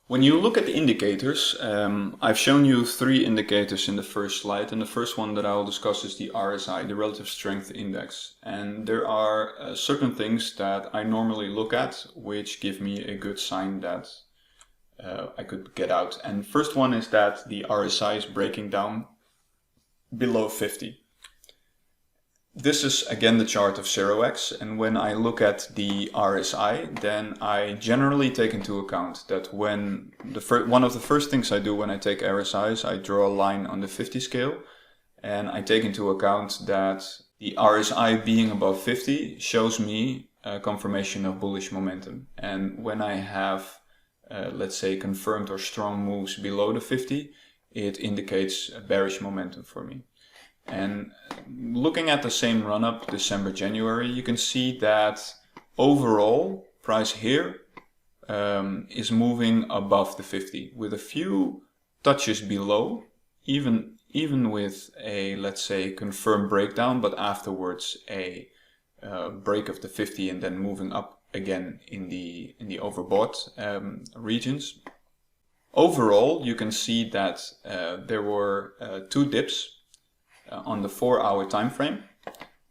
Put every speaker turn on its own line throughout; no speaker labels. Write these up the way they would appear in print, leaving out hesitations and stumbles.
When you look at the indicators, I've shown you three indicators in the first slide, and the first one that I will discuss is the RSI, the Relative Strength Index. And there are certain things that I normally look at which give me a good sign that I could get out. And first one is that the RSI is breaking down below 50. This is again the chart of 0x, and when I look at the RSI, then I generally take into account that when one of the first things I do when I take RSI is I draw a line on the 50 scale, and I take into account that the RSI being above 50 shows me a confirmation of bullish momentum. And when I have, let's say, confirmed or strong moves below the 50, it indicates a bearish momentum for me. And looking at the same run-up December-January, you can see that overall price here is moving above the 50 with a few touches below, even with a, let's say, confirmed breakdown, but afterwards a break of the 50 and then moving up again in the overbought regions. Overall, you can see that there were two dips on the 4-hour time frame,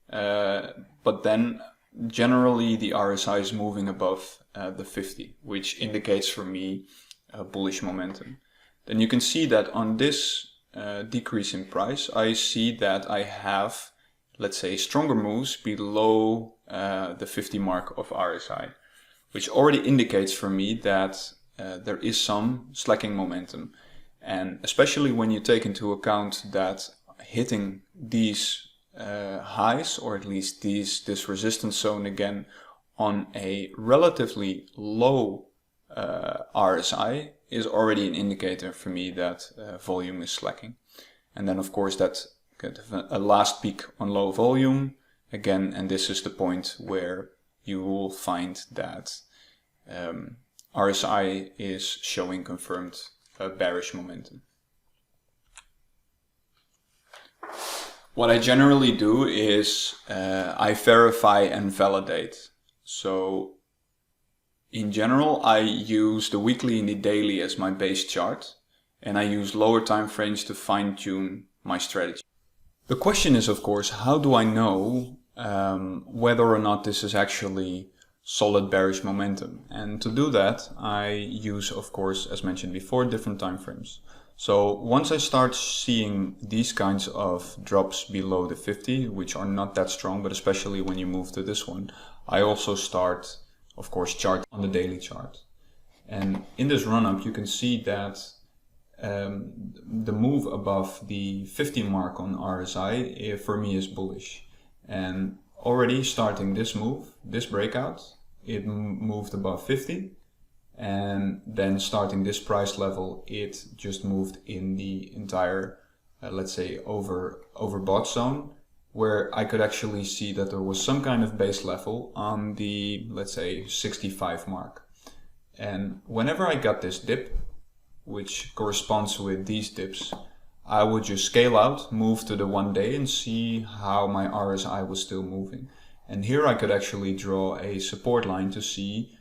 but then generally the RSI is moving above the 50, which indicates for me a bullish momentum. Then you can see that on this decrease in price, I see that I have, let's say, stronger moves below the 50 mark of RSI, which already indicates for me that there is some slacking momentum. And especially when you take into account that hitting these highs, or at least this resistance zone again on a relatively low RSI, is already an indicator for me that volume is slacking. And then of course that's kind of a last peak on low volume again, and this is the point where you will find that RSI is showing confirmed bearish momentum. What I generally do is I verify and validate. So in general, I use the weekly and the daily as my base chart, and I use lower time frames to fine-tune my strategy. The question is, of course, how do I know whether or not this is actually solid bearish momentum? And to do that, I use, of course, as mentioned before, different time frames. So once I start seeing these kinds of drops below the 50, which are not that strong, but especially when you move to this one, I also start, of course, chart on the daily chart. And in this run-up, you can see that the move above the 50 mark on RSI for me is bullish. And already starting this move, this breakout, it moved above 50. And then starting this price level, it just moved in the entire, let's say, overbought zone, where I could actually see that there was some kind of base level on the, let's say, 65 mark. And whenever I got this dip, which corresponds with these dips, I would just scale out, move to the 1 day and see how my RSI was still moving. And here I could actually draw a support line to see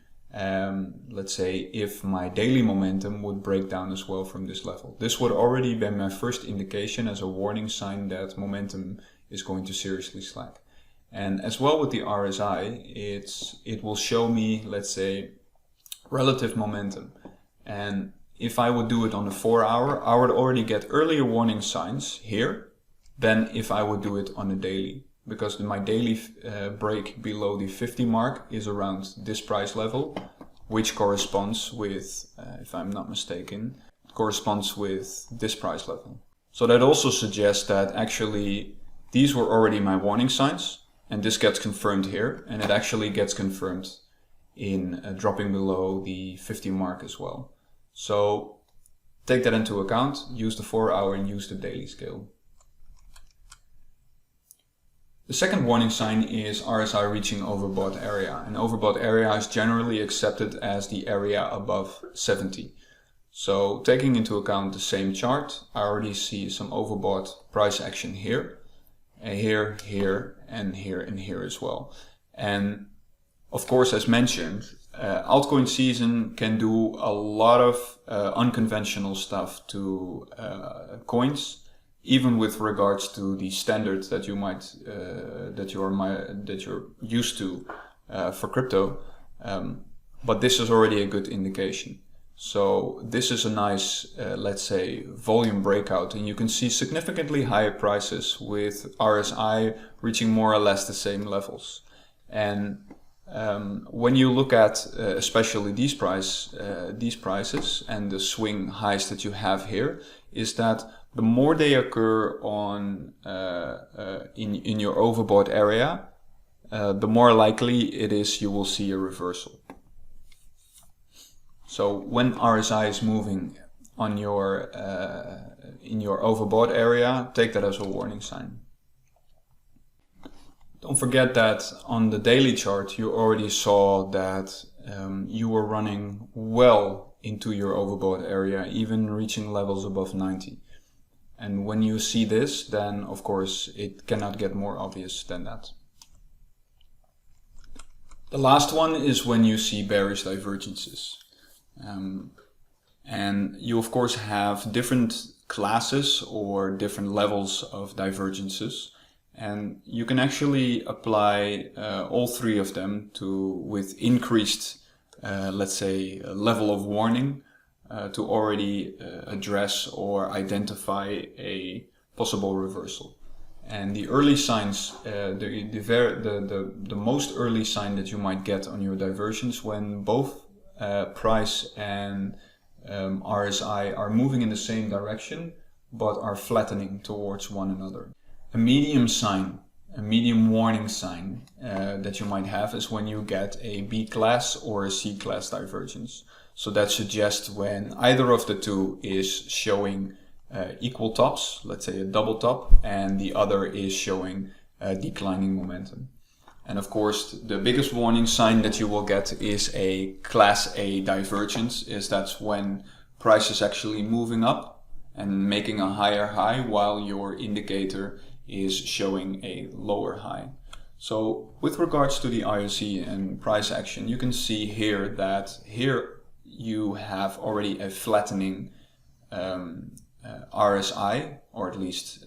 let's say, if my daily momentum would break down as well from this level. This would already be my first indication as a warning sign that momentum is going to seriously slack. And as well with the RSI, it will show me, let's say, relative momentum. And if I would do it on a 4-hour, I would already get earlier warning signs here than if I would do it on a daily. Because my daily break below the 50 mark is around this price level, which corresponds with, if I'm not mistaken, corresponds with this price level. So that also suggests that actually these were already my warning signs, and this gets confirmed here, and it actually gets confirmed in dropping below the 50 mark as well. So take that into account, use the 4-hour and use the daily scale. The second warning sign is RSI reaching overbought area, and overbought area is generally accepted as the area above 70. So taking into account the same chart, I already see some overbought price action here, here, and here as well. And of course, as mentioned, altcoin season can do a lot of unconventional stuff to coins, even with regards to the standards that you might that you're used to for crypto. But this is already a good indication. So this is a nice, let's say, volume breakout, and you can see significantly higher prices with RSI reaching more or less the same levels. And when you look at especially these prices and the swing highs that you have here, is that the more they occur on in your overbought area, the more likely it is you will see a reversal. So when RSI is moving on your in your overbought area, take that as a warning sign. Don't forget that on the daily chart you already saw that you were running well into your overbought area, even reaching levels above 90. And when you see this, then of course it cannot get more obvious than that. The last one is when you see bearish divergences. And you of course have different classes or different levels of divergences, and you can actually apply all three of them with increased let's say level of warning to already address or identify a possible reversal. And the early signs, the most early sign that you might get on your divergence when both price and RSI are moving in the same direction but are flattening towards one another. A medium warning sign that you might have is when you get a B class or a C class divergence. So that suggests when either of the two is showing equal tops, let's say a double top, and the other is showing declining momentum. And of course, the biggest warning sign that you will get is a class A divergence, that's when price is actually moving up and making a higher high while your indicator is showing a lower high. So with regards to the IOC and price action, you can see here that here you have already a flattening RSI, or at least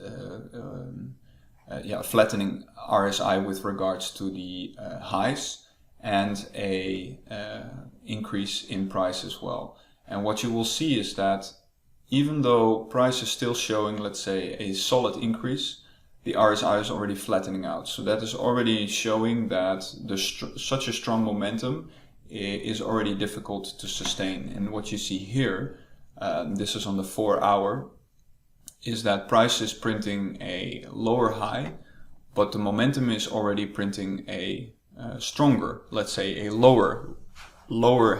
flattening RSI with regards to the highs, and a increase in price as well. And what you will see is that even though price is still showing, let's say, a solid increase, the RSI is already flattening out. So that is already showing that such a strong momentum is already difficult to sustain. And what you see here, this is on the 4 hour, is that price is printing a lower high, but the momentum is already printing a stronger, let's say a lower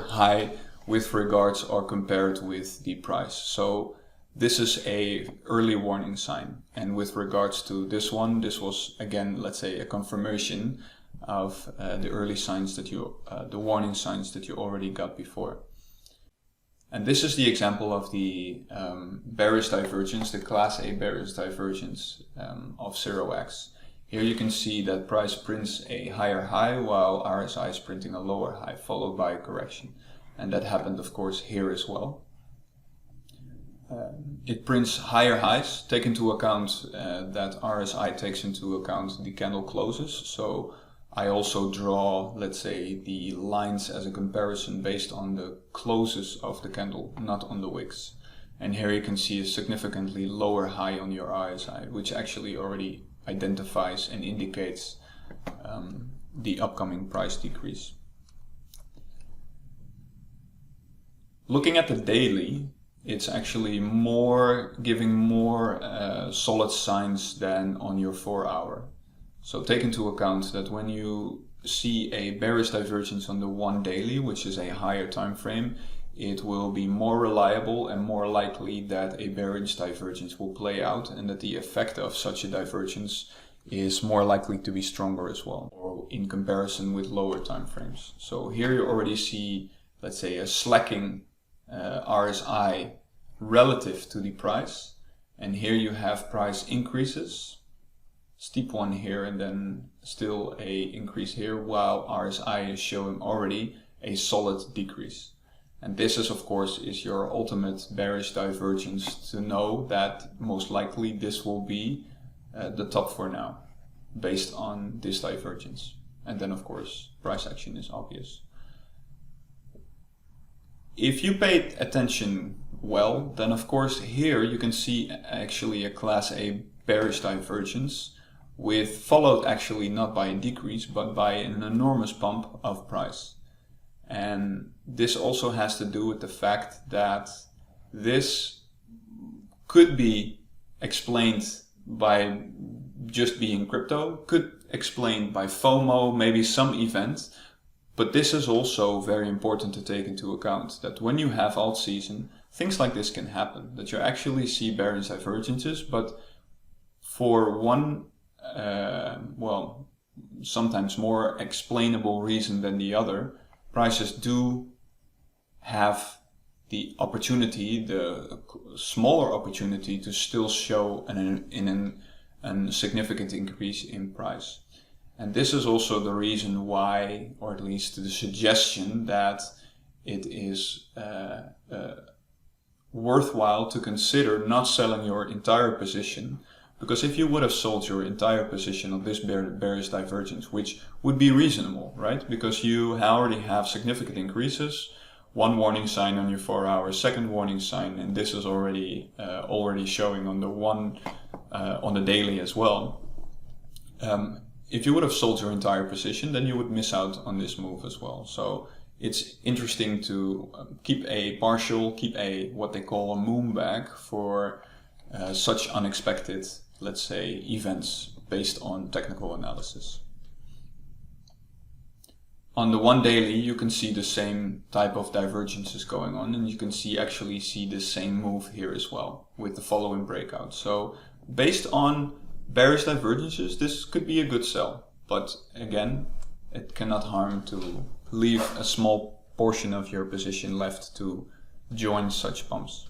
high with regards or compared with the price. So this is a early warning sign. And with regards to this one, this was again, let's say, a confirmation of the early signs that the warning signs that you already got before. And this is the example of the bearish divergence, the class A bearish divergence of 0x. Here you can see that price prints a higher high while RSI is printing a lower high, followed by a correction. And that happened, of course, here as well. It prints higher highs. Take into account that RSI takes into account the candle closes. So I also draw, let's say, the lines as a comparison based on the closes of the candle, not on the wicks. And here you can see a significantly lower high on your RSI, which actually already identifies and indicates the upcoming price decrease. Looking at the daily, it's actually giving more solid signs than on your 4 hour. So take into account that when you see a bearish divergence on the 1 daily, which is a higher time frame, it will be more reliable and more likely that a bearish divergence will play out, and that the effect of such a divergence is more likely to be stronger as well, or in comparison with lower time frames. So here you already see, let's say, a slacking RSI relative to the price, and here you have price increases, steep one here and then still a increase here, while RSI is showing already a solid decrease. And this is, of course, is your ultimate bearish divergence to know that most likely this will be the top for now, based on this divergence. And then, of course, price action is obvious. If you paid attention well, then of course here you can see actually a class A bearish divergence followed actually not by a decrease but by an enormous pump of price. And this also has to do with the fact that this could be explained by just being crypto, could explain by FOMO, maybe some event. But this is also very important to take into account, that when you have alt season, things like this can happen, that you actually see bearish divergences, but for one, sometimes more explainable reason than the other, prices do have the opportunity, the smaller opportunity, to still show a significant increase in price. And this is also the reason why, or at least the suggestion that it is worthwhile to consider not selling your entire position. Because if you would have sold your entire position on this bearish divergence, which would be reasonable, right? Because you already have significant increases, one warning sign on your 4 hours, second warning sign, and this is already showing on the on the daily as well. If you would have sold your entire position, then you would miss out on this move as well. So it's interesting to keep what they call a moon bag for such unexpected, let's say, events based on technical analysis. On the one daily, you can see the same type of divergences going on, and you can actually see the same move here as well with the following breakout. So based on bearish divergences, this could be a good sell, but again, it cannot harm to leave a small portion of your position left to join such pumps.